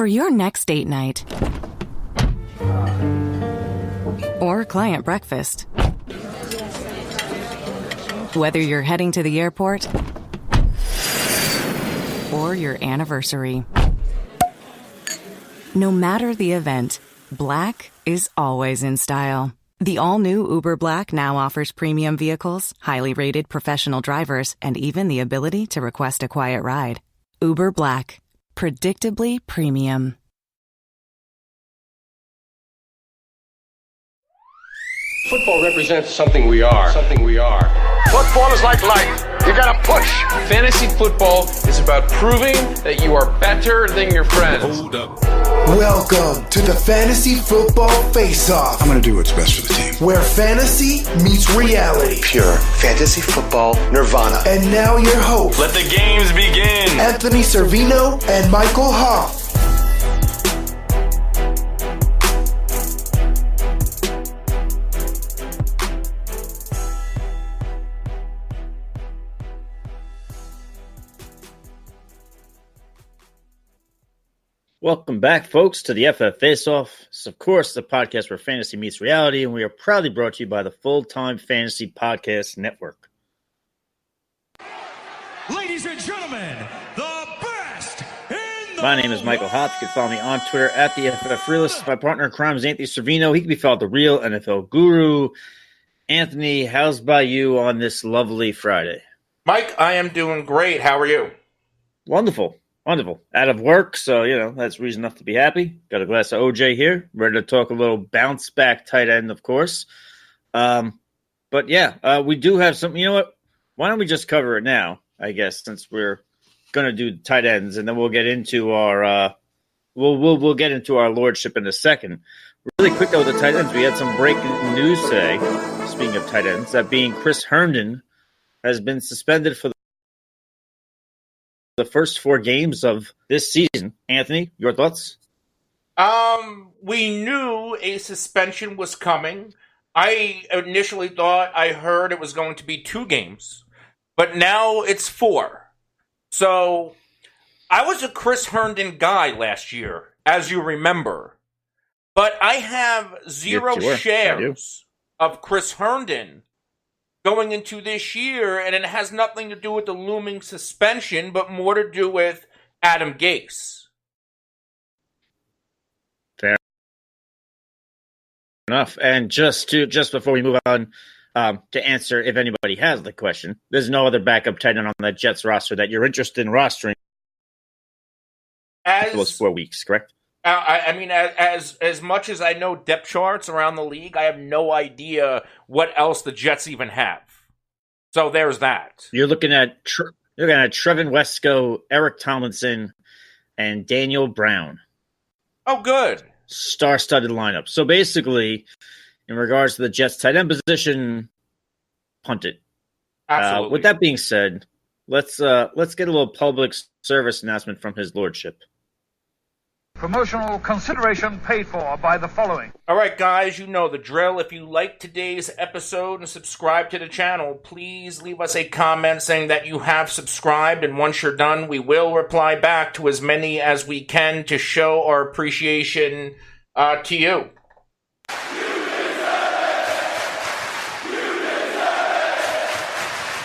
For your next date night or client breakfast, whether you're heading to the airport or your anniversary, no matter the event, black is always in style. The all-new Uber Black now offers premium vehicles, highly rated professional drivers, and even the ability to request a quiet ride. Uber Black. Predictably premium. Football represents something we are. Football is like life. You gotta push. Fantasy football is about proving that you are better than your friends. Hold up. Welcome to the Fantasy Football Faceoff, I'm gonna do what's best for the team. where fantasy meets reality. Pure fantasy football nirvana. And now your hosts, Let the games begin. Anthony Cervino and Michael Hauff. Welcome back, folks, to the FF Faceoff. It's, of course, the podcast where fantasy meets reality, and we are proudly brought to you by the Full-Time Fantasy Podcast Network. Ladies and gentlemen, the best in the My name is Michael Hauff. You can follow me on Twitter at the FF Realist. My partner in crime is Anthony Cervino. He can be followed the Real NFL Guru. Anthony, how's by you on this lovely Friday? Mike, I am doing great. How are you? Wonderful. Out of work, so, that's reason enough to be happy. Got a glass of OJ here. Ready to talk a little bounce back tight end, of course. But yeah, we do have some. You know what? Why don't we just cover it now, I guess, since we're going to do tight ends, and then we'll get into our we'll get into our lordship in a second. Really quick, though, with the tight ends, we had some breaking news today, speaking of tight ends, that being Chris Herndon has been suspended for the first 4 games of this season. Anthony, your thoughts? We knew a suspension was coming. I initially thought I heard it was going to be 2 games, but now it's 4. So I was a Chris Herndon guy last year, as you remember, but I have zero shares of Chris Herndon going into this year, and it has nothing to do with the looming suspension, but more to do with Adam Gase. Fair enough. And just before we move on, to answer if anybody has the question, there's no other backup tight end on that Jets roster that you're interested in rostering for those 4 weeks, correct? I mean, as much as I know depth charts around the league, I have no idea what else the Jets even have. So there's that. You're looking at Trevin Wesco, Eric Tomlinson, and Daniel Brown. Oh, good. Star-studded lineup. So basically, in regards to the Jets tight end position, punt it. Absolutely. With that being said, let's get a little public service announcement from his lordship. Promotional consideration paid for by the following. All right, guys, you know the drill. If you like today's episode and subscribe to the channel, please leave us a comment saying that you have subscribed. And once you're done, we will reply back to as many as we can to show our appreciation to you.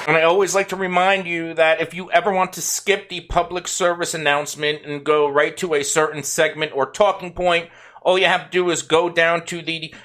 And I always like to remind you that if you ever want to skip the public service announcement and go right to a certain segment or talking point, all you have to do is go down to the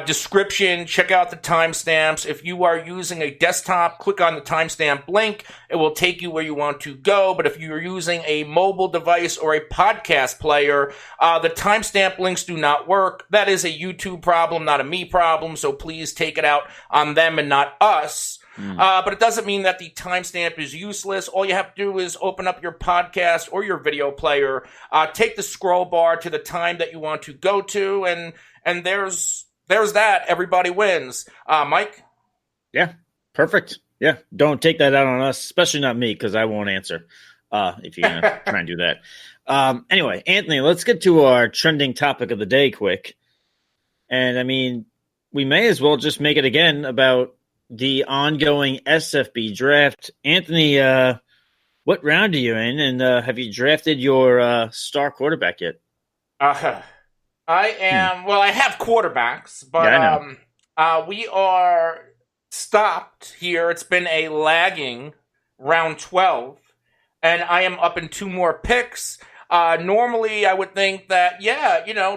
description, check out the timestamps. If you are using a desktop, click on the timestamp link. It will take you where you want to go. But if you're using a mobile device or a podcast player, the timestamp links do not work. That is a YouTube problem, not a me problem. So please take it out on them and not us. But it doesn't mean that the timestamp is useless. All you have to do is open up your podcast or your video player, take the scroll bar to the time that you want to go to, and there's that. Everybody wins. Mike? Yeah, perfect. Yeah, don't take that out on us, especially not me, because I won't answer if you're going to try and do that. Anyway, Anthony, let's get to our trending topic of the day quick. And, I mean, we may as well just make it again about the ongoing SFB draft. Anthony, what round are you in, and have you drafted your star quarterback yet? I am. Well, I have quarterbacks, but Yeah, I know. we are stopped here. It's been a lagging round 12, and I am up in 2 more picks. Normally, I would think that,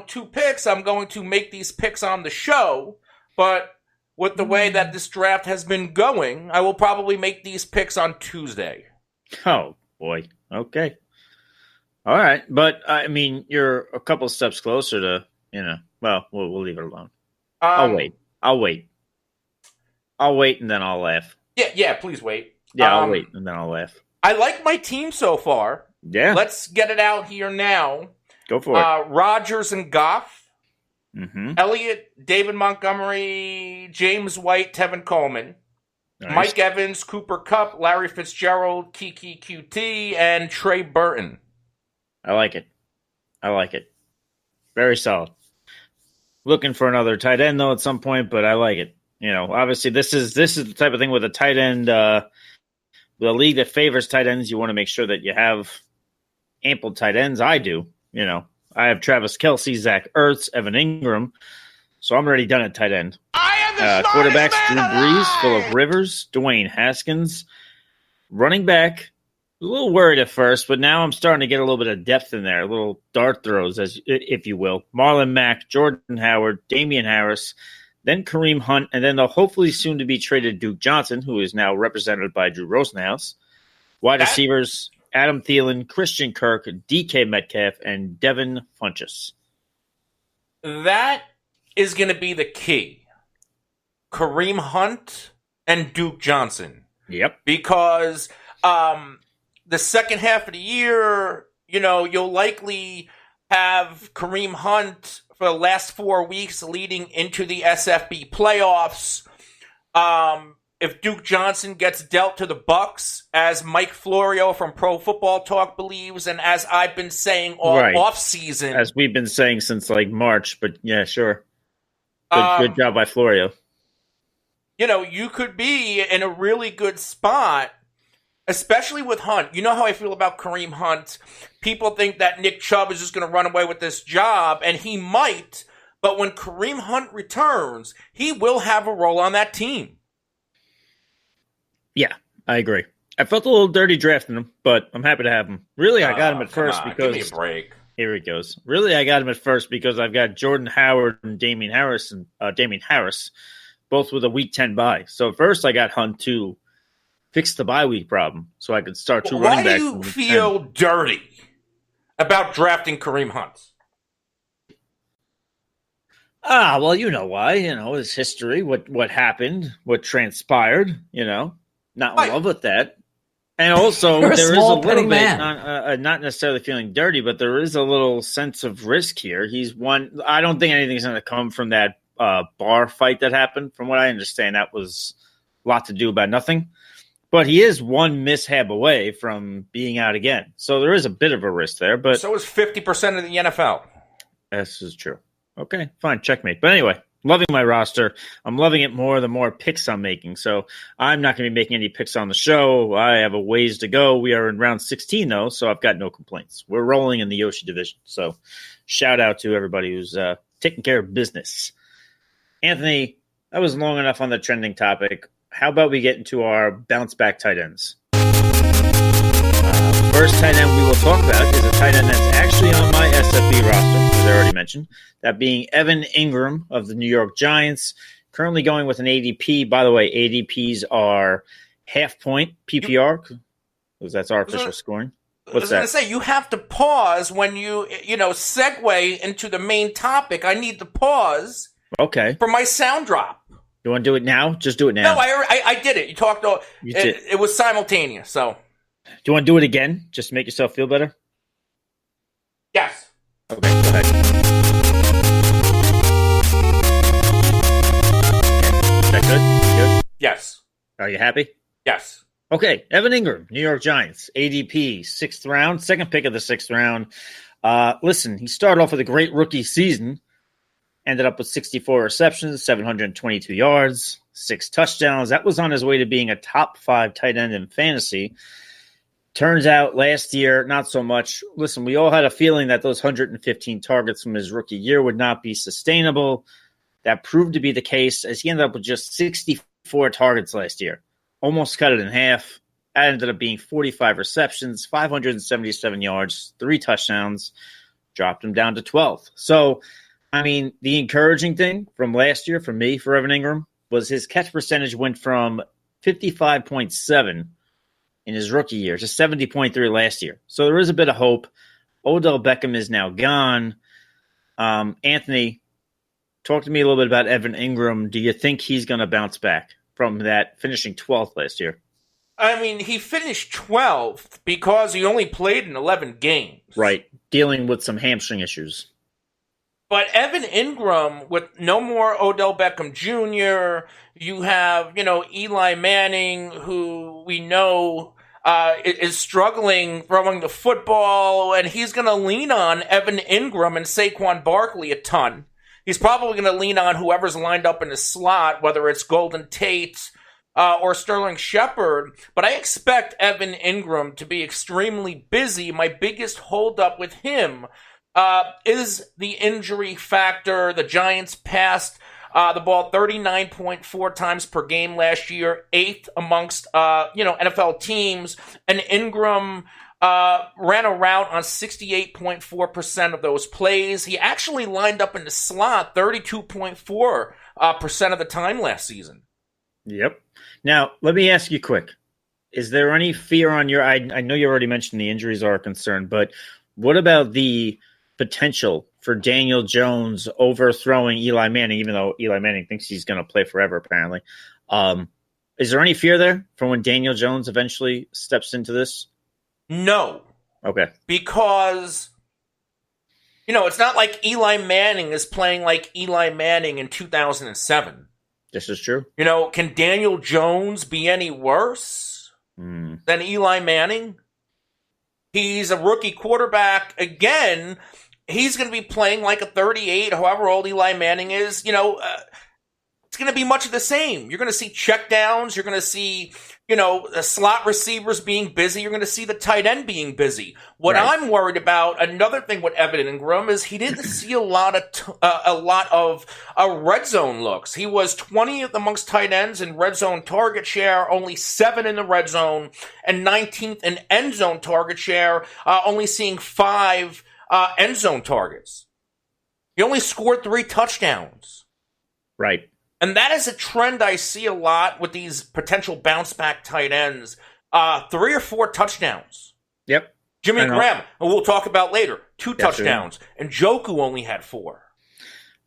2 picks, I'm going to make these picks on the show, but with the way that this draft has been going, I will probably make these picks on Tuesday. Oh, boy. Okay. All right. But, I mean, you're a couple steps closer to, well, we'll leave it alone. I'll wait. I'll wait, and then I'll laugh. Yeah, please wait. Yeah, I'll wait, and then I'll laugh. I like my team so far. Yeah. Let's get it out here now. Go for it. Rodgers and Goff. Mm-hmm. Elliott, David Montgomery, James White, Tevin Coleman. Nice. Mike Evans, Cooper Kupp, Larry Fitzgerald, Kiki QT, and Trey Burton. I like it. Very solid. Looking for another tight end, though, at some point, but I like it. Obviously, this is the type of thing with a tight end. The league that favors tight ends, you want to make sure that you have ample tight ends. I do. I have Travis Kelce, Zach Ertz, Evan Ingram. So I'm already done at tight end. I am the Quarterbacks, smartest Drew man Brees, alive! Phillip Rivers, Dwayne Haskins. Running back, a little worried at first, but now I'm starting to get a little bit of depth in there, a little dart throws, if you will. Marlon Mack, Jordan Howard, Damian Harris, then Kareem Hunt, and then the hopefully soon-to-be traded Duke Johnson, who is now represented by Drew Rosenhaus. Wide receivers, Adam Thielen, Christian Kirk, DK Metcalf, and Devin Funchess. That is going to be the key. Kareem Hunt and Duke Johnson. Yep. Because the second half of the year, you'll likely have Kareem Hunt for the last 4 weeks leading into the SFB playoffs. If Duke Johnson gets dealt to the Bucks, as Mike Florio from Pro Football Talk believes, and as I've been saying all offseason. As we've been saying since March, but yeah, sure. Good job by Florio. You could be in a really good spot, especially with Hunt. You know how I feel about Kareem Hunt. People think that Nick Chubb is just going to run away with this job, and he might, but when Kareem Hunt returns, he will have a role on that team. Yeah, I agree. I felt a little dirty drafting him, but I'm happy to have him. Really, I got him at first because... Give me a break. Here he goes. Really, I got him at first because I've got Jordan Howard and Damian Harris, both with a Week 10 bye. So first I got Hunt to fix the bye week problem so I could start 2 running backs. Why do you feel dirty about drafting Kareem Hunt? Well, you know why. His history, what happened, what transpired, not in love with that. And also, there is a little bit, not necessarily feeling dirty, but there is a little sense of risk here. I don't think anything's going to come from that bar fight that happened. From what I understand, that was a lot to do about nothing. But he is one mishap away from being out again. So there is a bit of a risk there. But so is 50% of the NFL. This is true. Okay, fine, checkmate. But anyway, loving my roster. I'm loving it more the more picks I'm making. So I'm not going to be making any picks on the show. I have a ways to go. We are in round 16, though, so I've got no complaints. We're rolling in the Yoshi division. So shout out to everybody who's taking care of business. Anthony, that was long enough on the trending topic. How about we get into our bounce-back tight ends? First tight end we will talk about is a tight end that's actually on my SFB roster, as I already mentioned. That being Evan Ingram of the New York Giants, currently going with an ADP. By the way, ADPs are half-point PPR, because that's our official scoring. What's that? I was going to say, you have to pause when you segue into the main topic. I need to pause. Okay. For my sound drop. You want to do it now? Just do it now. No, I did it. You talked. It was simultaneous. So. Do you want to do it again, just to make yourself feel better? Yes. Okay, go ahead. Is that good? Good? Yes. Are you happy? Yes. Okay, Evan Ingram, New York Giants, ADP, 6th round, second pick of the 6th round. Listen, he started off with a great rookie season, ended up with 64 receptions, 722 yards, 6 touchdowns. That was on his way to being a top 5 tight end in fantasy. Turns out last year, not so much. Listen, we all had a feeling that those 115 targets from his rookie year would not be sustainable. That proved to be the case as he ended up with just 64 targets last year. Almost cut it in half. That ended up being 45 receptions, 577 yards, 3 touchdowns, dropped him down to 12th. So, I mean, the encouraging thing from last year for me, for Evan Ingram, was his catch percentage went from 55.7 in his rookie year to 70.3 last year. So there is a bit of hope. Odell Beckham is now gone. Anthony, talk to me a little bit about Evan Ingram. Do you think he's going to bounce back from that finishing 12th last year? I mean, he finished 12th because he only played in 11 games. Right. Dealing with some hamstring issues. But Evan Ingram, with no more Odell Beckham Jr., you have, Eli Manning, who we know is struggling throwing the football, and he's going to lean on Evan Ingram and Saquon Barkley a ton. He's probably going to lean on whoever's lined up in his slot, whether it's Golden Tate or Sterling Shepard. But I expect Evan Ingram to be extremely busy. My biggest holdup with him is the injury factor. The Giants passed the ball 39.4 times per game last year, 8th amongst NFL teams, and Ingram ran a route on 68.4% of those plays. He actually lined up in the slot 32.4% of the time last season. Yep. Now, let me ask you quick. Is there any fear on your – I know you already mentioned the injuries are a concern, but what about the potential for Daniel Jones overthrowing Eli Manning, even though Eli Manning thinks he's going to play forever, apparently? Is there any fear there for when Daniel Jones eventually steps into this? No. Okay. Because, it's not like Eli Manning is playing like Eli Manning in 2007. This is true. Can Daniel Jones be any worse than Eli Manning? He's a rookie quarterback. Again, he's going to be playing like a 38, however old Eli Manning is. It's going to be much of the same. You're going to see checkdowns. You're going to see, the slot receivers being busy. You're going to see the tight end being busy. What I'm worried about, another thing with Evan Ingram, is he didn't see a lot of red zone looks. He was 20th amongst tight ends in red zone target share, only 7 in the red zone, and 19th in end zone target share, only seeing 5 end zone targets. He only scored 3 touchdowns. Right. And that is a trend I see a lot with these potential bounce-back tight ends. 3 or 4 touchdowns. Yep. Jimmy Graham, and we'll talk about later, 2 touchdowns. And Njoku only had 4.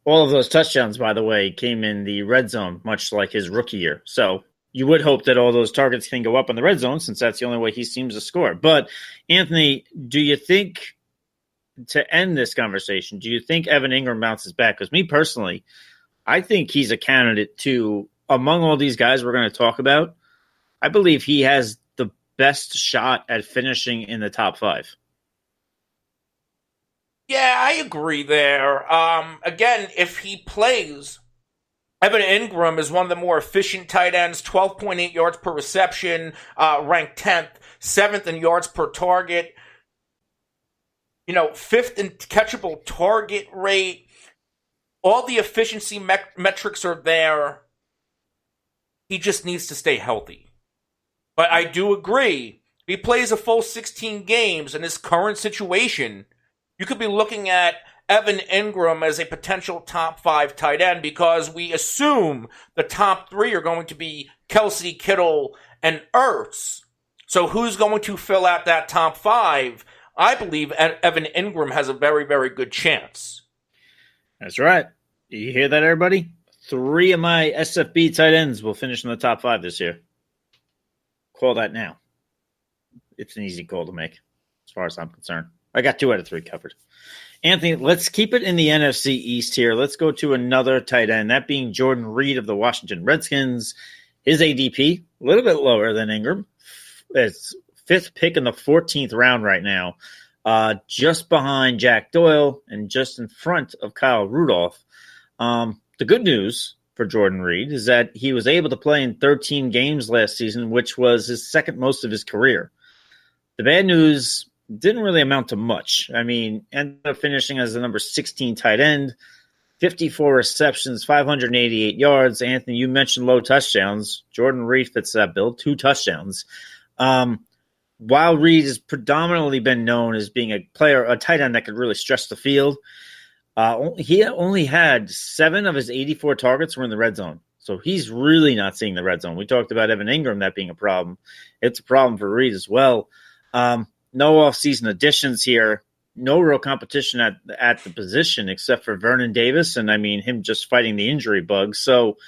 All of those touchdowns, by the way, came in the red zone, much like his rookie year. So you would hope that all those targets can go up in the red zone, since that's the only way he seems to score. But, Anthony, do you think, to end this conversation, do you think Evan Ingram bounces back? Because me personally, I think he's a candidate to, among all these guys we're going to talk about, I believe he has the best shot at finishing in the top 5. Yeah, I agree there. Again, if he plays, Evan Ingram is one of the more efficient tight ends, 12.8 yards per reception, ranked 10th, 7th in yards per target, 5th in catchable target rate. All the efficiency metrics are there. He just needs to stay healthy. But I do agree, if he plays a full 16 games in his current situation, you could be looking at Evan Ingram as a potential top 5 tight end, because we assume the top 3 are going to be Kelsey, Kittle, and Ertz. So who's going to fill out that top 5? I believe Evan Ingram has a very, very good chance. That's right. You hear that, everybody? 3 of my SFB tight ends will finish in the top 5 this year. Call that now. It's an easy call to make, as far as I'm concerned. I got 2 out of 3 covered. Anthony, let's keep it in the NFC East here. Let's go to another tight end, that being Jordan Reed of the Washington Redskins. His ADP, a little bit lower than Ingram. It's 5th pick in the 14th round right now. Just behind Jack Doyle and just in front of Kyle Rudolph. The good news for Jordan Reed is that he was able to play in 13 games last season, which was his second most of his career. The bad news didn't really amount to much. I mean, ended up finishing as the number 16 tight end, 54 receptions, 588 yards. Anthony, you mentioned low touchdowns. Jordan Reed fits that bill, 2 touchdowns. While Reed has predominantly been known as being a tight end that could really stretch the field, he only had 7 of his 84 targets were in the red zone. So he's really not seeing the red zone. We talked about Evan Ingram, that being a problem. It's a problem for Reed as well. No offseason additions here. No real competition at the position except for Vernon Davis, and I mean him just fighting the injury bug. So,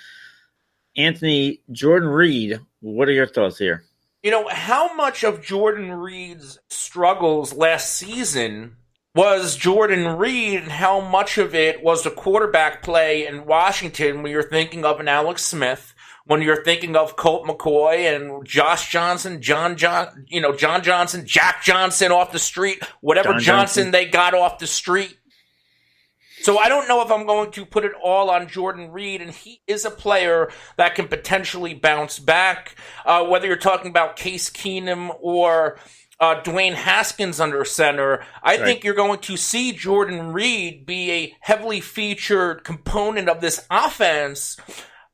Anthony, Jordan Reed, what are your thoughts here? You know, how much of Jordan Reed's struggles last season was Jordan Reed, and how much of it was the quarterback play in Washington when you're thinking of an Alex Smith, when you're thinking of Colt McCoy and Josh Johnson, John Johnson, Jack Johnson off the street, whatever Johnson they got off the street. So I don't know if I'm going to put it all on Jordan Reed, and he is a player that can potentially bounce back, whether you're talking about Case Keenum or Dwayne Haskins under center. I think you're going to see Jordan Reed be a heavily featured component of this offense,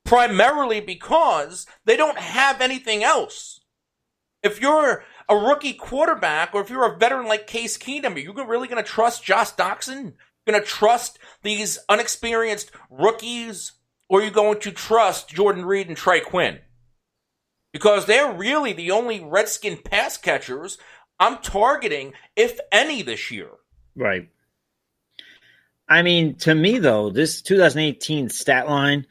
primarily because they don't have anything else. If you're a rookie quarterback, or if you're a veteran like Case Keenum, are you really going to trust Josh Doxson? Going to trust these unexperienced rookies, or are you going to trust Jordan Reed and Trey Quinn? Because they're really the only Redskin pass catchers I'm targeting, if any, this year. Right. I mean, to me, though, this 2018 stat line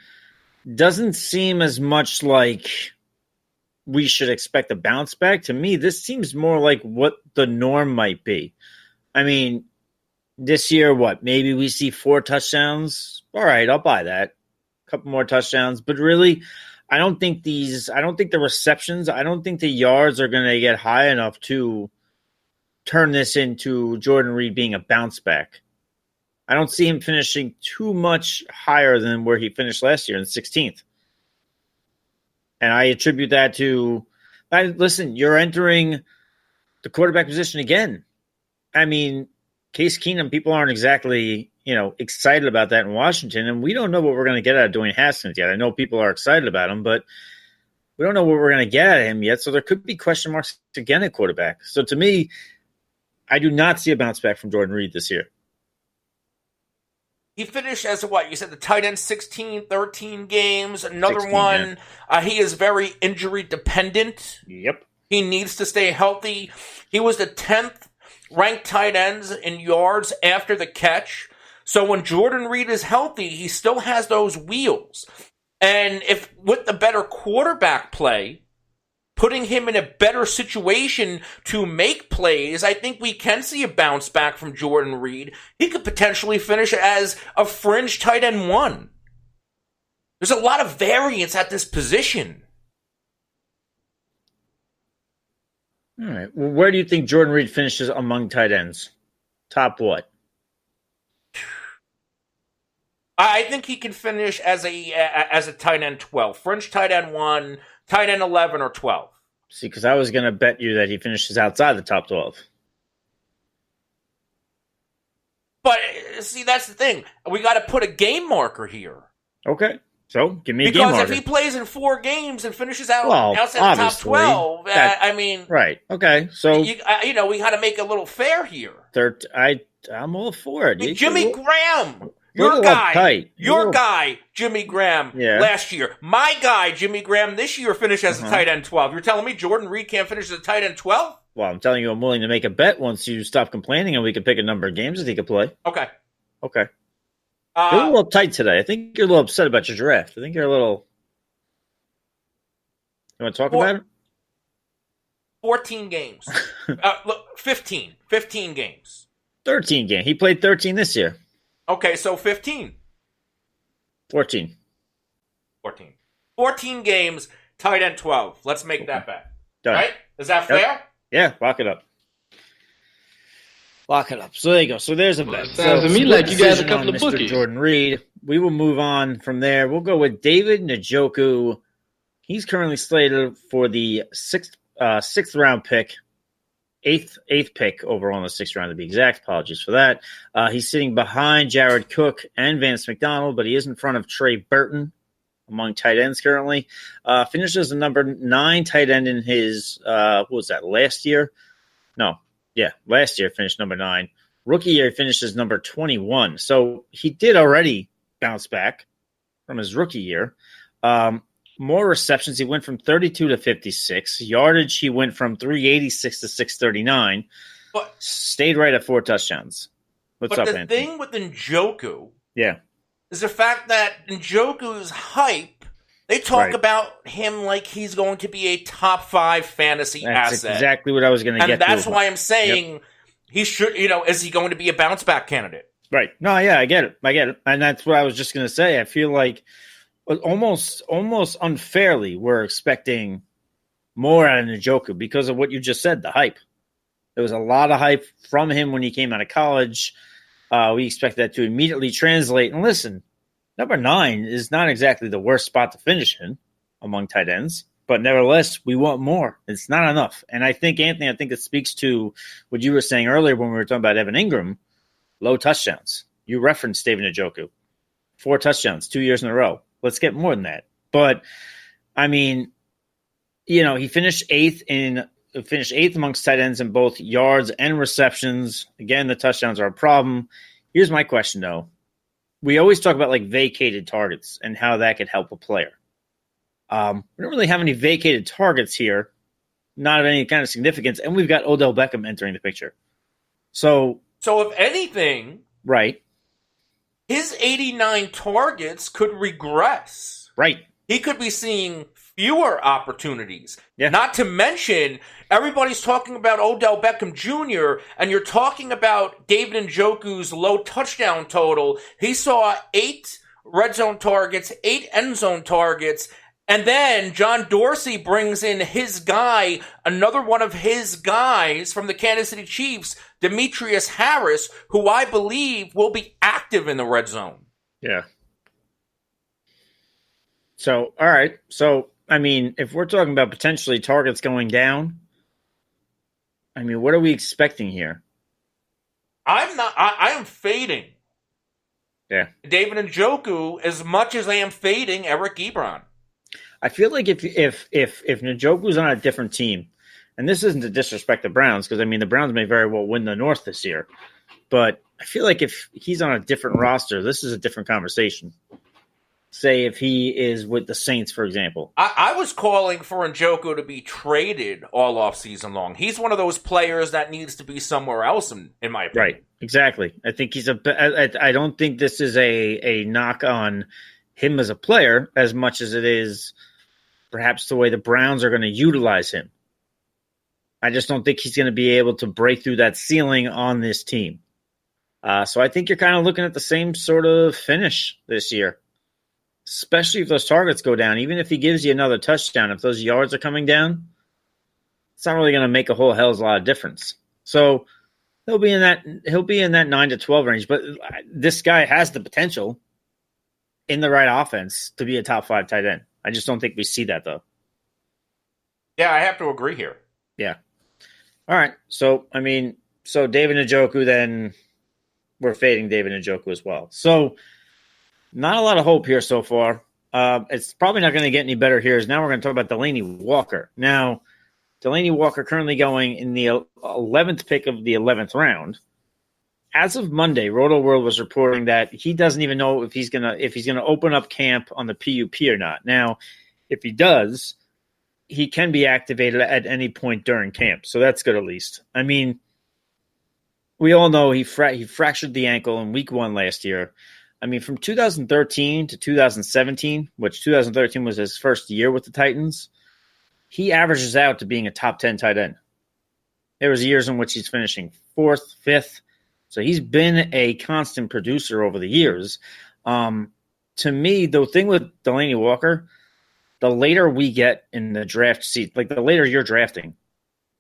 doesn't seem as much like we should expect a bounce back. To me, this seems more like what the norm might be. I mean, this year, maybe we see 4 touchdowns. All right, I'll buy that. A couple more touchdowns. But really, I don't think the receptions, I don't think the yards are going to get high enough to turn this into Jordan Reed being a bounce back. I don't see him finishing too much higher than where he finished last year in 16th. And I attribute that to, listen, you're entering the quarterback position again. I mean, Case Keenum, people aren't exactly, excited about that in Washington, and we don't know what we're going to get out of Dwayne Haskins yet. I know people are excited about him, but we don't know what we're going to get out of him yet, so there could be question marks again at quarterback. So to me, I do not see a bounce back from Jordan Reed this year. He finished as you said, the tight end 16, 13 games, another 16, one. Yeah. He is very injury dependent. Yep. He needs to stay healthy. He was the 10th ranked tight ends in yards after the catch. So when Jordan Reed is healthy, he still has those wheels. And if with the better quarterback play, putting him in a better situation to make plays, I think we can see a bounce back from Jordan Reed. He could potentially finish as a fringe tight end 1. There's a lot of variance at this position. All right. Well, where do you think Jordan Reed finishes among tight ends? Top what? I think he can finish as a tight end 12. Fringe tight end 1, tight end 11, or 12. See, because I was going to bet you that he finishes outside the top 12. But, see, that's the thing. We got to put a game marker here. Okay. So, give me a game marker. Because if he plays in 4 games and finishes outside the top 12, Right. Okay. So, we got to make a little fair here. I'm all for it. Jimmy Graham. Your guy, Jimmy Graham, last year. My guy, Jimmy Graham, this year finished as a tight end 12. You're telling me Jordan Reed can't finish as a tight end 12? Well, I'm telling you, I'm willing to make a bet once you stop complaining and we can pick a number of games that he could play. Okay. You're a little uptight today. I think you're a little upset about your draft. I think you're a little... You want to talk about it? 14 games. 15 games. 13 games. He played 13 this year. Okay, so 15. 14. 14 games, tight end 12. Let's make that bet. Done. Right? Is that fair? Yeah, lock it up. So there you go. So there's a bet. Sounds to me like you guys a couple of bookies. Jordan Reed. We will move on from there. We'll go with David Njoku. He's currently slated for the sixth round pick eighth pick overall in the 6th round to be exact. Apologies for that. He's sitting behind Jared Cook and Vance McDonald, but he is in front of Trey Burton among tight ends currently. Finishes the number 9 tight end in his, what was that, last year? Last year finished number 9. Rookie year finishes number 21. So he did already bounce back from his rookie year. More receptions. He went from 32 to 56. Yardage, he went from 386 to 639. But stayed right at 4 touchdowns. What's up, Anthony? But the thing with Njoku is the fact that Njoku's hype, they talk about him like he's going to be a top 5 fantasy asset. That's exactly what I was going to get to. And that's why I'm saying he should, is he going to be a bounce back candidate? Right. No, yeah, I get it. And that's what I was just going to say. I feel like almost unfairly we're expecting more out of Njoku because of what you just said, the hype. There was a lot of hype from him when he came out of college. We expect that to immediately translate. And listen, number 9 is not exactly the worst spot to finish in among tight ends, but nevertheless, we want more. It's not enough. And I think, Anthony, it speaks to what you were saying earlier when we were talking about Evan Ingram, low touchdowns. You referenced David Njoku, 4 touchdowns, 2 years in a row. Let's get more than that. But, I mean, he finished 8th amongst tight ends in both yards and receptions. Again, the touchdowns are a problem. Here's my question, though. We always talk about, vacated targets and how that could help a player. We don't really have any vacated targets here, not of any kind of significance, and we've got Odell Beckham entering the picture. So if anything, right, his 89 targets could regress. Right. He could be seeing fewer opportunities. Yeah. Not to mention, everybody's talking about Odell Beckham Jr., and you're talking about David Njoku's low touchdown total. He saw 8 red zone targets, 8 end zone targets, and then John Dorsey brings in his guy, another one of his guys from the Kansas City Chiefs, Demetrius Harris, who I believe will be active in the red zone. Yeah. So, all right. So, if we're talking about potentially targets going down, what are we expecting here? I am fading. Yeah. David Njoku as much as I am fading Eric Ebron. I feel like if Njoku's on a different team, and this isn't to disrespect the Browns, because the Browns may very well win the North this year, but I feel like if he's on a different roster, this is a different conversation. Say if he is with the Saints, for example. I was calling for Njoku to be traded all off season long. He's one of those players that needs to be somewhere else, in my opinion. Right, exactly. I think I don't think this is a knock on him as a player as much as it is perhaps the way the Browns are going to utilize him. I just don't think he's going to be able to break through that ceiling on this team. So I think you're kind of looking at the same sort of finish this year, especially if those targets go down. Even if he gives you another touchdown, if those yards are coming down, it's not really going to make a whole hell's lot of difference. So he'll be in that 9 to 12 range. But this guy has the potential in the right offense to be a top 5 tight end. I just don't think we see that, though. Yeah, I have to agree here. Yeah. All right. So, David Njoku, then we're fading David Njoku as well. So, not a lot of hope here so far. It's probably not going to get any better here. Now we're going to talk about Delanie Walker. Now, Delanie Walker currently going in the 11th pick of the 11th round. As of Monday, Roto World was reporting that he doesn't even know if he's gonna open up camp on the PUP or not. Now, if he does, he can be activated at any point during camp, so that's good at least. We all know he fractured the ankle in Week 1 last year. From 2013 to 2017, which 2013 was his first year with the Titans, he averages out to being a top 10 tight end. There was years in which he's finishing 4th, 5th. So he's been a constant producer over the years. To me, the thing with Delanie Walker, the later we get in the draft seat, the later you're drafting,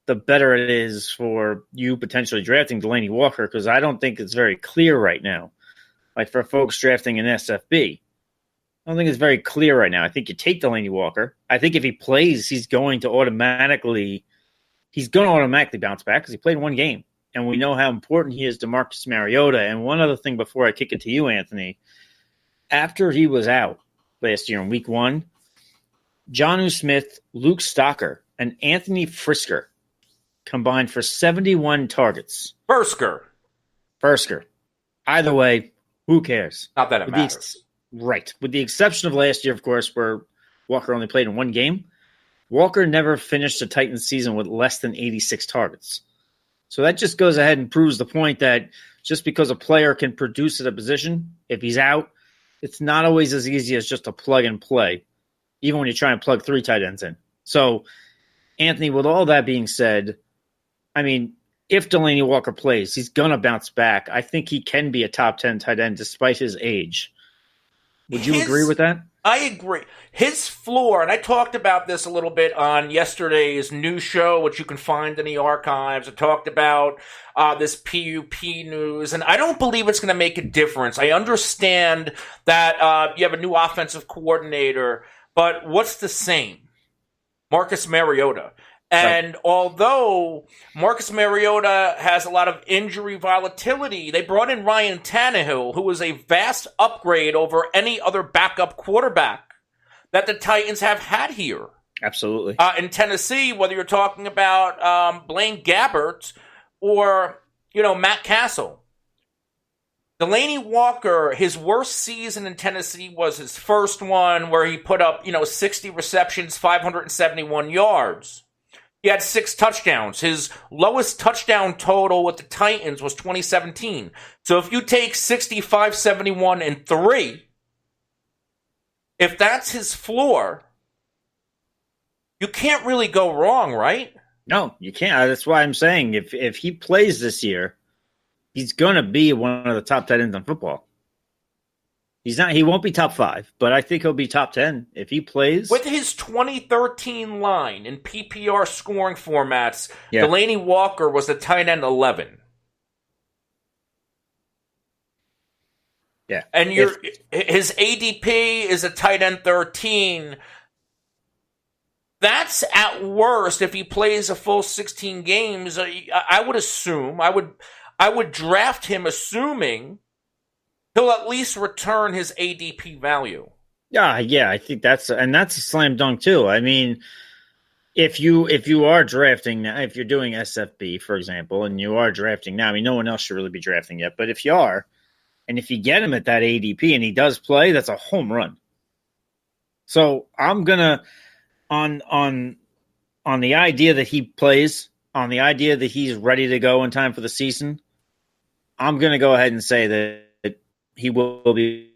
the better it is for you potentially drafting Delanie Walker, because I don't think it's very clear right now. For folks drafting an SFB, I don't think it's very clear right now. I think you take Delanie Walker. I think if he plays, he's going to automatically he's going to automatically bounce back because he played one game. And we know how important he is to Marcus Mariota. And one other thing before I kick it to you, Anthony, after he was out last year in week 1, Jonnu Smith, Luke Stocker, and Anthony Frisker combined for 71 targets. Frisker. Either way, who cares? Not that it matters. Right. With the exception of last year, of course, where Walker only played in one game, Walker never finished the Titans season with less than 86 targets. So that just goes ahead and proves the point that just because a player can produce at a position, if he's out, it's not always as easy as just a plug and play, even when you try and plug 3 tight ends in. So, Anthony, with all that being said, I mean, if Delanie Walker plays, he's going to bounce back. I think he can be a top 10 tight end despite his age. Would you agree with that? I agree. His floor, and I talked about this a little bit on yesterday's news show, which you can find in the archives. I talked about this PUP news, and I don't believe it's going to make a difference. I understand that you have a new offensive coordinator, but what's the same? Marcus Mariota. And although Marcus Mariota has a lot of injury volatility, they brought in Ryan Tannehill, who was a vast upgrade over any other backup quarterback that the Titans have had here. Absolutely. In Tennessee, whether you're talking about Blaine Gabbert or, Matt Castle. Delanie Walker, his worst season in Tennessee was his first one where he put up, 60 receptions, 571 yards. He had 6 touchdowns. His lowest touchdown total with the Titans was 2017. So if you take 65, 71, and 3, if that's his floor, you can't really go wrong, right? No, you can't. That's why I'm saying if he plays this year, he's going to be one of the top tight ends in football. He won't be top 5, but I think he'll be top 10 if he plays. With his 2013 line in PPR scoring formats, Delanie Walker was the tight end 11. Yeah. And his ADP is a tight end 13. That's at worst, if he plays a full 16 games, I would assume, I would draft him assuming he'll at least return his ADP value. Yeah, I think that's a slam dunk too. I mean, if you are drafting now, if you're doing SFB, for example, and you are drafting now, I mean, no one else should really be drafting yet, but if you are, and if you get him at that ADP and he does play, that's a home run. So I'm gonna on the idea that he plays, on the idea that he's ready to go in time for the season, I'm gonna go ahead and say that he will be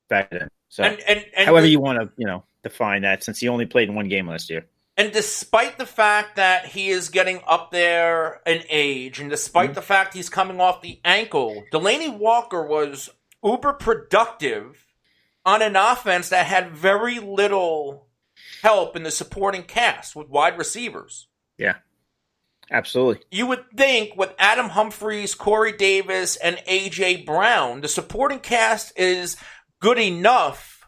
back then. So, and however you want to, define that, since he only played in one game last year. And despite the fact that he is getting up there in age, and despite the fact he's coming off the ankle, Delanie Walker was uber productive on an offense that had very little help in the supporting cast with wide receivers. Yeah. Absolutely. You would think with Adam Humphries, Corey Davis, and A.J. Brown, the supporting cast is good enough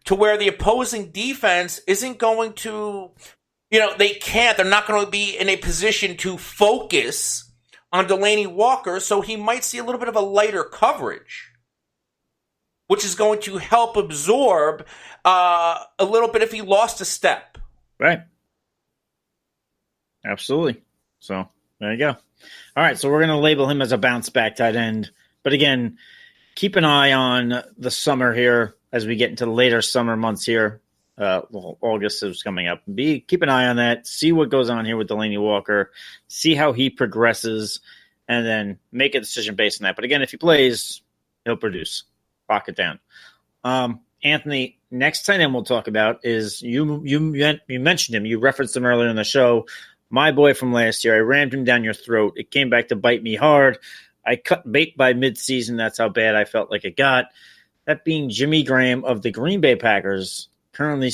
to where the opposing defense isn't going to, they're not going to be in a position to focus on Delanie Walker, so he might see a little bit of a lighter coverage, which is going to help absorb a little bit if he lost a step. Right. Absolutely. So there you go. All right, so we're going to label him as a bounce-back tight end. But again, keep an eye on the summer here as we get into the later summer months here. August is coming up. Keep an eye on that. See what goes on here with Delanie Walker. See how he progresses, and then make a decision based on that. But again, if he plays, he'll produce. Lock it down. Anthony, next tight end we'll talk about is you mentioned him. You referenced him earlier in the show. My boy from last year, I rammed him down your throat. It came back to bite me hard. I cut bait by midseason. That's how bad I felt like it got. That being Jimmy Graham of the Green Bay Packers, currently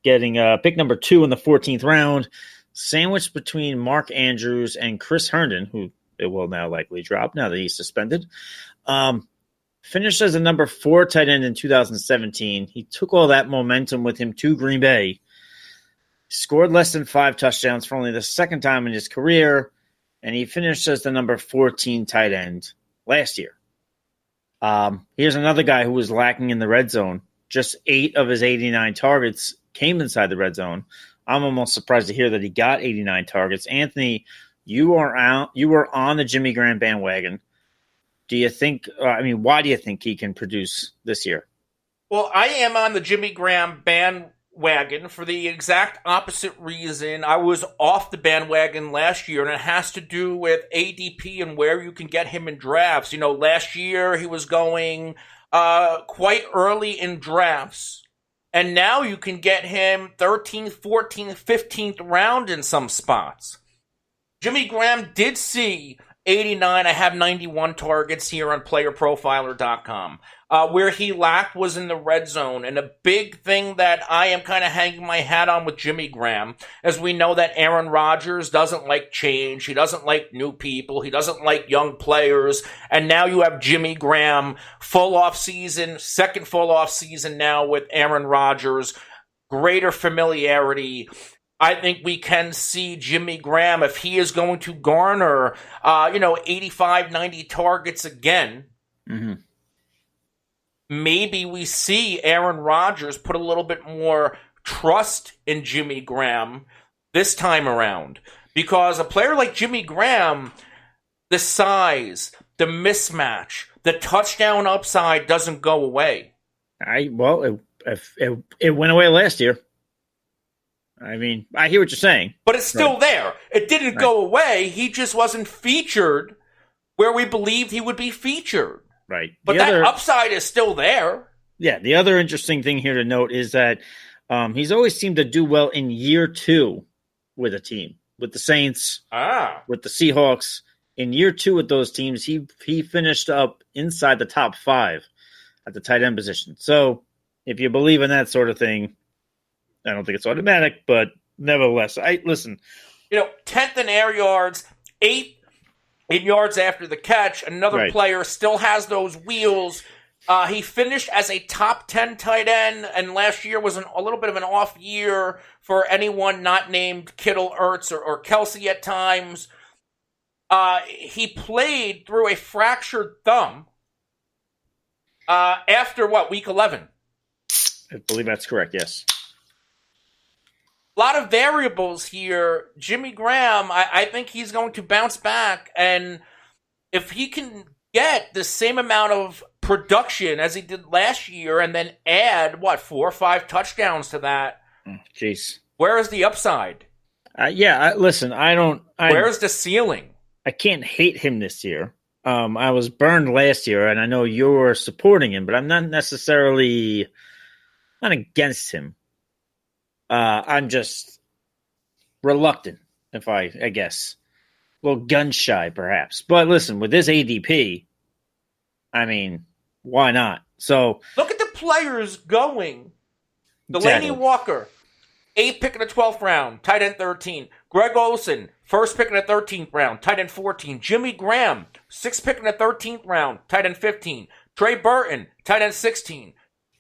getting pick number 2 in the 14th round, sandwiched between Mark Andrews and Chris Herndon, who it will now likely drop now that he's suspended. Finished as a number 4 tight end in 2017. He took all that momentum with him to Green Bay. scored less than 5 touchdowns for only the second time in his career, and he finished as the number 14 tight end last year. Here's another guy who was lacking in the red zone. Just 8 of his 89 targets came inside the red zone. I'm almost surprised to hear that he got 89 targets. Anthony, you were on the Jimmy Graham bandwagon. Do you think? Why do you think he can produce this year? Well, I am on the Jimmy Graham bandwagon for the exact opposite reason. I was off the bandwagon last year, and it has to do with ADP and where you can get him in drafts. You know, last year he was going quite early in drafts. And now you can get him 13th, 14th, 15th round in some spots. Jimmy Graham did see 89. I have 91 targets here on playerprofiler.com. Where he lacked was in the red zone. And a big thing that I am kind of hanging my hat on with Jimmy Graham, as we know that Aaron Rodgers doesn't like change. He doesn't like new people. He doesn't like young players. And now you have Jimmy Graham, full off season, second full off season now with Aaron Rodgers, greater familiarity. I think we can see Jimmy Graham, if he is going to garner, 85, 90 targets again. Mm-hmm. Maybe we see Aaron Rodgers put a little bit more trust in Jimmy Graham this time around. Because a player like Jimmy Graham, the size, the mismatch, the touchdown upside doesn't go away. It went away last year. I mean, I hear what you're saying. But it's still there. It didn't go away. He just wasn't featured where we believed he would be featured. Right. But that upside is still there. Yeah. The other interesting thing here to note is that he's always seemed to do well in year 2 with a team. With the Saints, with the Seahawks. In year 2 with those teams, he finished up inside the top 5 at the tight end position. So if you believe in that sort of thing, I don't think it's automatic, but nevertheless, listen. 10th in air yards, 8th in yards after the catch. Another player still has those wheels. He finished as a top 10 tight end, and last year was a little bit of an off year for anyone not named Kittle, Ertz, or Kelsey at times. He played through a fractured thumb after, week 11? I believe that's correct, yes. A lot of variables here. Jimmy Graham, I think he's going to bounce back. And if he can get the same amount of production as he did last year and then add, 4 or 5 touchdowns to that. Jeez. Where is the upside? Listen, where's the ceiling? I can't hate him this year. I was burned last year, and I know you're supporting him, but I'm not necessarily not against him. I'm just reluctant, I guess. A little gun shy, perhaps. But listen, with this ADP, why not? So look at the players going. Delanie Walker, 8th pick in the 12th round, tight end 13. Greg Olsen, 1st pick in the 13th round, tight end 14. Jimmy Graham, 6th pick in the 13th round, tight end 15. Trey Burton, tight end 16.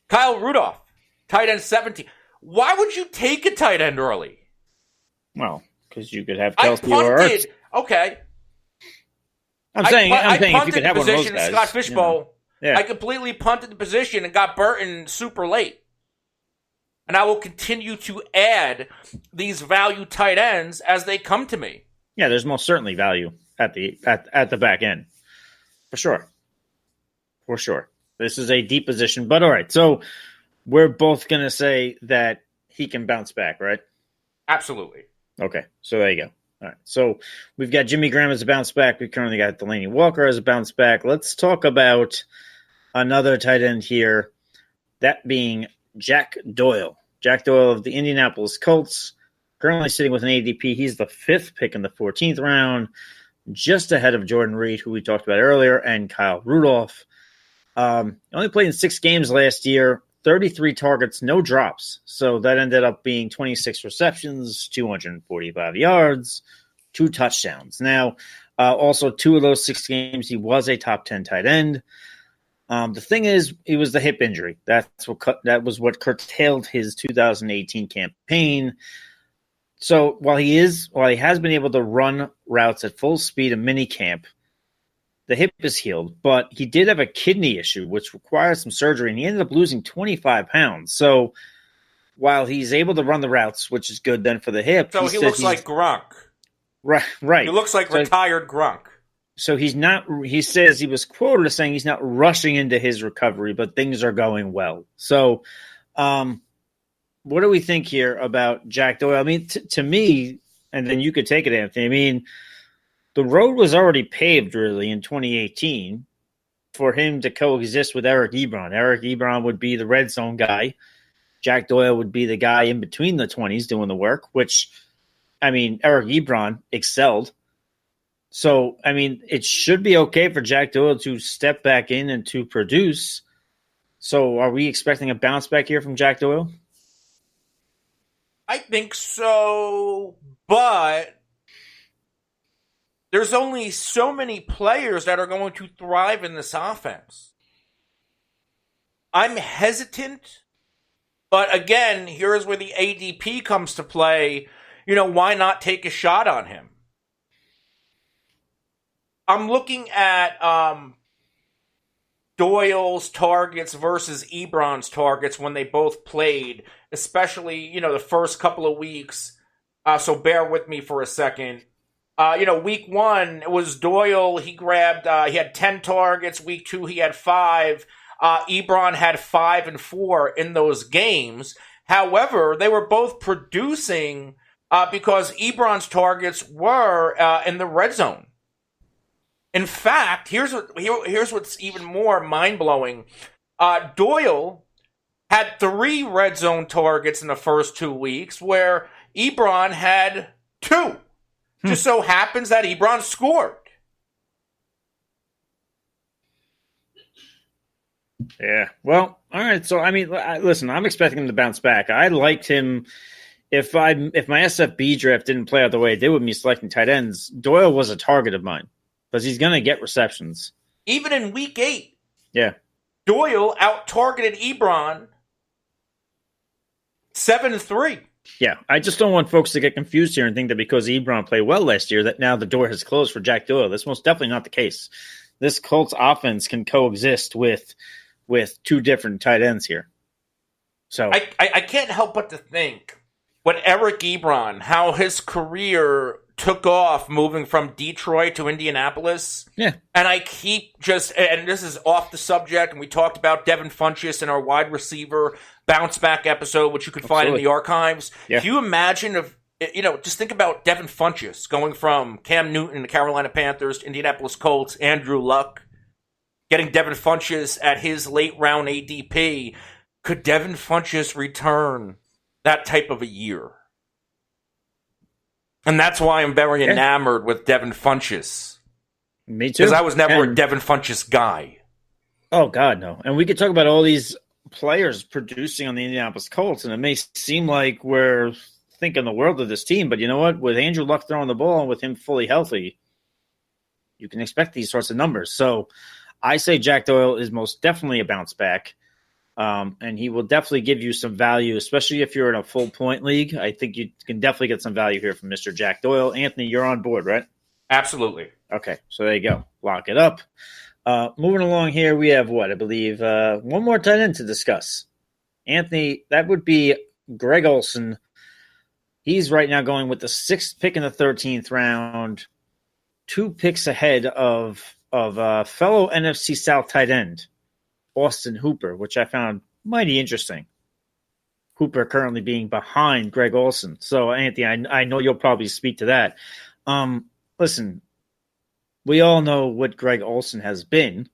Kyle Rudolph, tight end 17. Why would you take a tight end early? Well, because you could have Kelsey or Ertz. Okay. I'm saying if you could have one of those guys. Scott Fishbowl. I completely punted the position and got Burton super late. And I will continue to add these value tight ends as they come to me. Yeah, there's most certainly value at the back end. For sure. For sure. This is a deep position. But all right, so we're both going to say that he can bounce back, right? Absolutely. Okay, so there you go. All right, so we've got Jimmy Graham as a bounce back. We currently got Delanie Walker as a bounce back. Let's talk about another tight end here, that being Jack Doyle. Jack Doyle of the Indianapolis Colts, currently sitting with an ADP. He's the 5th pick in the 14th round, just ahead of Jordan Reed, who we talked about earlier, and Kyle Rudolph. Only played in 6 games last year. 33 targets, no drops. So that ended up being 26 receptions, 245 yards, 2 touchdowns. Now, also 2 of those 6 games, he was a top 10 tight end. The thing is, it was the hip injury. That was what curtailed his 2018 campaign. So while he has been able to run routes at full speed in minicamp, the hip is healed, but he did have a kidney issue, which requires some surgery, and he ended up losing 25 pounds. So while he's able to run the routes, which is good then for the hip. So he looks like Gronk. Right. He looks like retired Gronk. So he says he was quoted as saying he's not rushing into his recovery, but things are going well. So what do we think here about Jack Doyle? I mean, to me, and then you could take it, Anthony, I mean, the road was already paved, really, in 2018 for him to coexist with Eric Ebron. Eric Ebron would be the red zone guy. Jack Doyle would be the guy in between the 20s doing the work, which, I mean, Eric Ebron excelled. So, I mean, it should be okay for Jack Doyle to step back in and to produce. So are we expecting a bounce back here from Jack Doyle? I think so, but there's only so many players that are going to thrive in this offense. I'm hesitant, but again, here's where the ADP comes to play. Why not take a shot on him? I'm looking at Doyle's targets versus Ebron's targets when they both played, especially, the first couple of weeks. So bear with me for a second. Week 1, it was Doyle. He had 10 targets. Week 2, he had 5. Ebron had 5 and 4 in those games. However, they were both producing because Ebron's targets were in the red zone. In fact, here's what's even more mind-blowing. Doyle had 3 red zone targets in the first 2 weeks, where Ebron had 2. Just so happens that Ebron scored. Yeah. Well, all right. So, I mean, listen, I'm expecting him to bounce back. I liked him. If my SFB draft didn't play out the way it did with me selecting tight ends, Doyle was a target of mine because he's going to get receptions. Even in week 8. Yeah. Doyle out-targeted Ebron 7-3. Yeah, I just don't want folks to get confused here and think that because Ebron played well last year that now the door has closed for Jack Doyle. That's most definitely not the case. This Colts offense can coexist with 2 different tight ends here. So I can't help but to think what Eric Ebron, how his career took off moving from Detroit to Indianapolis. Yeah. And I keep and this is off the subject, and we talked about Devin Funchess in our wide receiver bounce back episode, which you could find in the archives. Yeah. Can you imagine just think about Devin Funchess going from Cam Newton, the Carolina Panthers, to Indianapolis Colts, Andrew Luck, getting Devin Funchess at his late round ADP. Could Devin Funchess return that type of a year? And that's why I'm very enamored with Devin Funchess. Me too. Because I was never a Devin Funchess guy. Oh, God, no. And we could talk about all these players producing on the Indianapolis Colts, and it may seem like we're thinking the world of this team, but you know what? With Andrew Luck throwing the ball and with him fully healthy, you can expect these sorts of numbers. So I say Jack Doyle is most definitely a bounce back. And he will definitely give you some value, especially if you're in a full point league. I think you can definitely get some value here from Mr. Jack Doyle. Anthony, you're on board, right? Absolutely. Okay, so there you go. Lock it up. Moving along here, we have I believe one more tight end to discuss. Anthony, that would be Greg Olsen. He's right now going with the 6th pick in the 13th round, 2 picks ahead of fellow NFC South tight end Austin Hooper, which I found mighty interesting. Hooper currently being behind Greg Olsen. So, Anthony, I know you'll probably speak to that. Listen, we all know what Greg Olsen has been,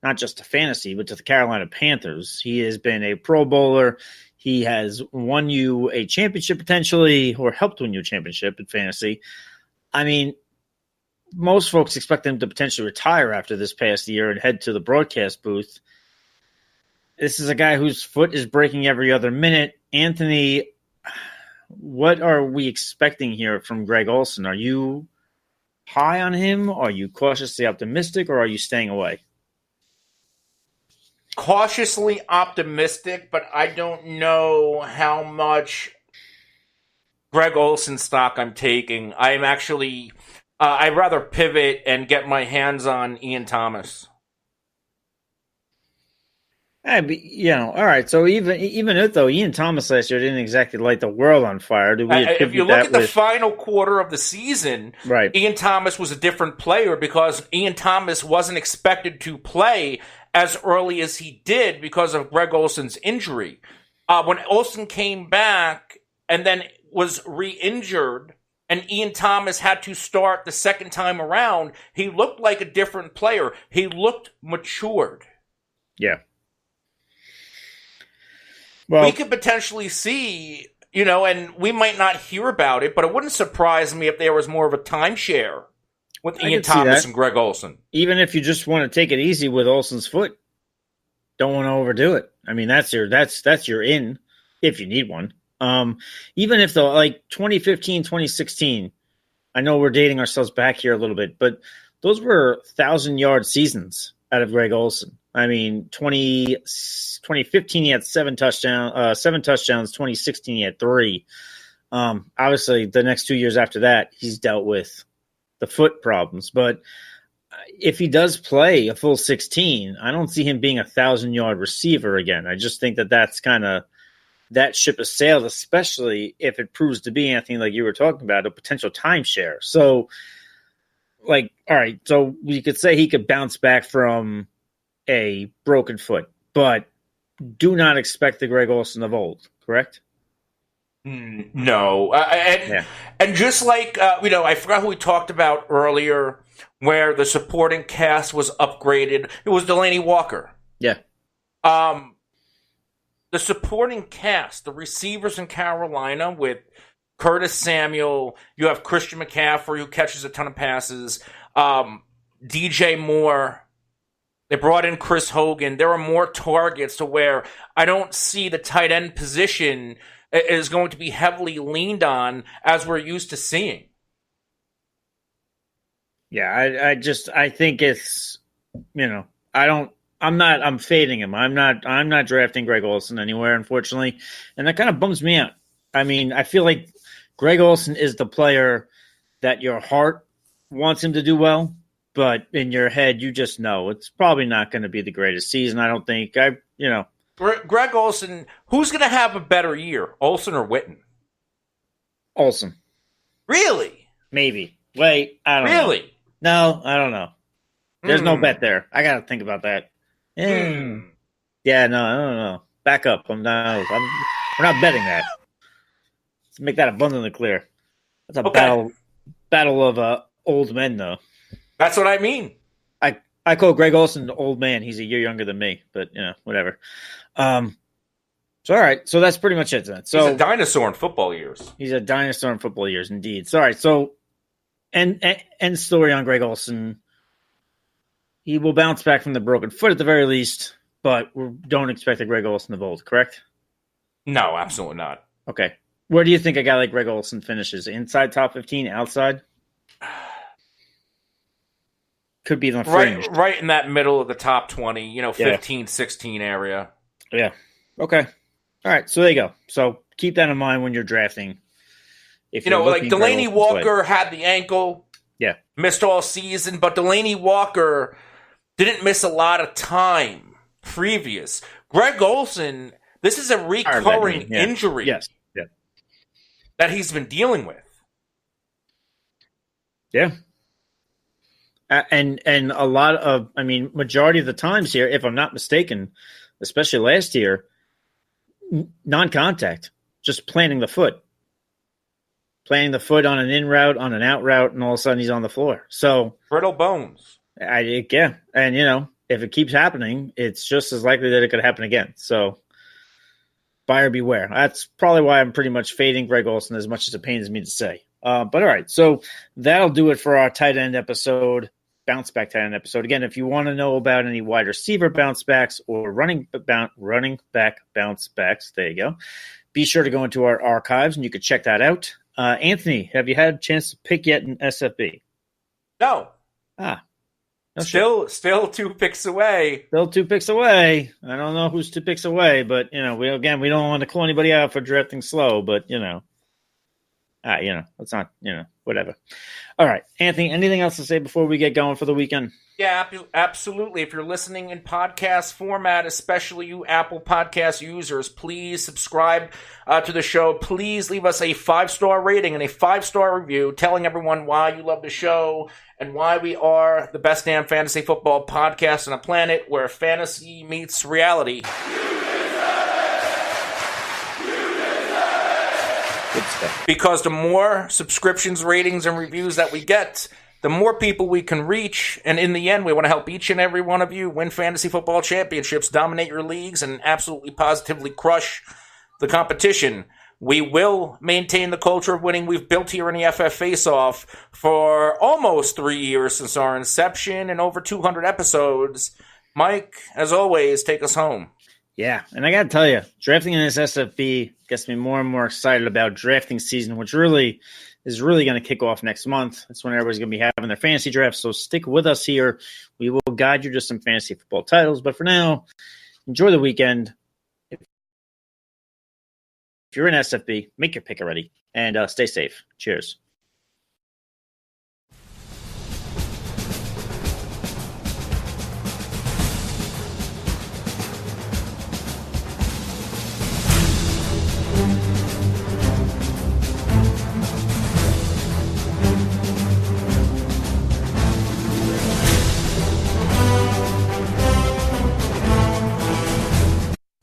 not just to fantasy, but to the Carolina Panthers. He has been a Pro Bowler. He has won you a championship potentially, or helped win you a championship in fantasy. I mean, most folks expect him to potentially retire after this past year and head to the broadcast booth. This is a guy whose foot is breaking every other minute. Anthony, what are we expecting here from Greg Olsen? Are you high on him? Are you cautiously optimistic, or are you staying away? Cautiously optimistic, but I don't know how much Greg Olsen stock I'm taking. I'm actually, I'd rather pivot and get my hands on Ian Thomas. All right. So even if though Ian Thomas last year didn't exactly light the world on fire, do we? If you look at the final quarter of the season, right? Ian Thomas was a different player because Ian Thomas wasn't expected to play as early as he did because of Greg Olsen's injury. When Olsen came back and then was re-injured, and Ian Thomas had to start the second time around, he looked like a different player. He looked matured. Yeah. Well, we could potentially see, and we might not hear about it, but it wouldn't surprise me if there was more of a timeshare with Ian Thomas and Greg Olsen. Even if you just want to take it easy with Olsen's foot, don't want to overdo it. I mean, that's your in if you need one. Even if like 2015, 2016, I know we're dating ourselves back here a little bit, but those were 1,000-yard seasons out of Greg Olsen. I mean, 2015 he had 7 touchdowns. 2016 he had 3. Obviously, the next 2 years after that, he's dealt with the foot problems. But if he does play a full 16, I don't see him being a 1,000-yard receiver again. I just think that's kind of that ship has sailed, especially if it proves to be, Anthony, like you were talking about, a potential timeshare. So, all right, so we could say he could bounce back from a broken foot, but do not expect the Greg Olsen of old, correct? No. And just like, I forgot who we talked about earlier where the supporting cast was upgraded. It was Delanie Walker. Yeah. The supporting cast, the receivers in Carolina with Curtis Samuel, you have Christian McCaffrey who catches a ton of passes, DJ Moore. They brought in Chris Hogan. There are more targets to where I don't see the tight end position is going to be heavily leaned on as we're used to seeing. Yeah, I think it's, I'm fading him. I'm not drafting Greg Olsen anywhere, unfortunately. And that kind of bums me out. I mean, I feel like Greg Olsen is the player that your heart wants him to do well. But in your head, you just know it's probably not going to be the greatest season. I don't think Greg Olsen, who's going to have a better year, Olsen or Witten? Olsen. Really? Maybe. Wait, I don't know. Really? No, I don't know. There's no bet there. I got to think about that. Yeah, no, I don't know. Back up. We're not betting that. Let's make that abundantly clear. That's a battle of old men, though. That's what I mean. I call Greg Olsen an old man. He's a year younger than me, but whatever. So all right. So that's pretty much it then. So he's a dinosaur in football years. He's a dinosaur in football years, indeed. So all right. So end story on Greg Olsen. He will bounce back from the broken foot at the very least, but we don't expect a Greg Olsen of old, correct? No, absolutely not. Okay. Where do you think a guy like Greg Olsen finishes? Inside top 15, outside? Could be in the fringe. Right in that middle of the top 20, 15, 16 area. Yeah. Okay. All right. So there you go. So keep that in mind when you're drafting. If like Delanie Walker had the ankle. Yeah. Missed all season, but Delanie Walker didn't miss a lot of time previous. Greg Olsen, this is a recurring injury. Yes. Yeah. That he's been dealing with. Yeah. And a lot of, majority of the times here, if I'm not mistaken, especially last year, non-contact, just planting the foot on an in route, on an out route, and all of a sudden he's on the floor. So brittle bones. And if it keeps happening, it's just as likely that it could happen again. So buyer beware. That's probably why I'm pretty much fading Greg Olsen, as much as it pains me to say. But all right, so that'll do it for our tight end episode. Bounce back tight end episode. Again, if you want to know about any wide receiver bounce backs or running back bounce backs, there you go. Be sure to go into our archives and you can check that out. Anthony, have you had a chance to pick yet in SFB? No. No still 2 picks away. Still 2 picks away. I don't know who's 2 picks away, but we don't want to call anybody out for drafting slow, but Let's not, whatever. All right, Anthony, anything else to say before we get going for the weekend? Yeah, absolutely. If you're listening in podcast format, especially you Apple Podcast users, please subscribe to the show. Please leave us a 5-star rating and a 5-star review telling everyone why you love the show and why we are the best damn fantasy football podcast on the planet where fantasy meets reality. Because the more subscriptions, ratings, and reviews that we get, the more people we can reach. And in the end, we want to help each and every one of you win fantasy football championships, dominate your leagues, and absolutely positively crush the competition. We will maintain the culture of winning we've built here in the FF Faceoff for almost 3 years since our inception and over 200 episodes. Mike, as always, take us home. Yeah, and I got to tell you, drafting in this SFB gets me more and more excited about drafting season, which really is going to kick off next month. That's when everybody's going to be having their fantasy drafts, so stick with us here. We will guide you to some fantasy football titles, but for now, enjoy the weekend. If you're in SFB, make your pick already, and stay safe. Cheers.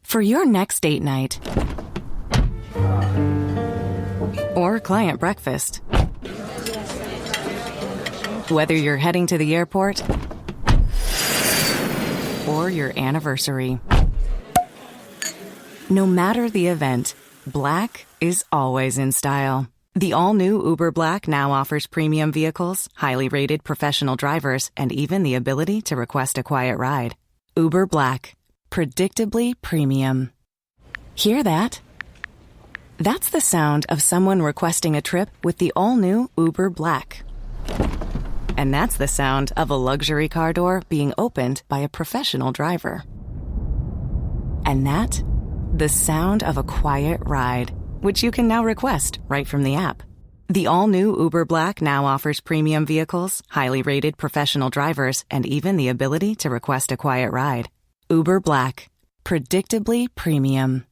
For your next date night or client breakfast, whether you're heading to the airport or your anniversary, no matter the event, black is always in style. The all-new Uber Black now offers premium vehicles, highly rated professional drivers, and even the ability to request a quiet ride. Uber Black. Predictably premium. Hear that? That's the sound of someone requesting a trip with the all-new Uber Black. And that's the sound of a luxury car door being opened by a professional driver. And that, the sound of a quiet ride, which you can now request right from the app. The all-new Uber Black now offers premium vehicles, highly rated professional drivers, and even the ability to request a quiet ride. Uber Black. Predictably premium.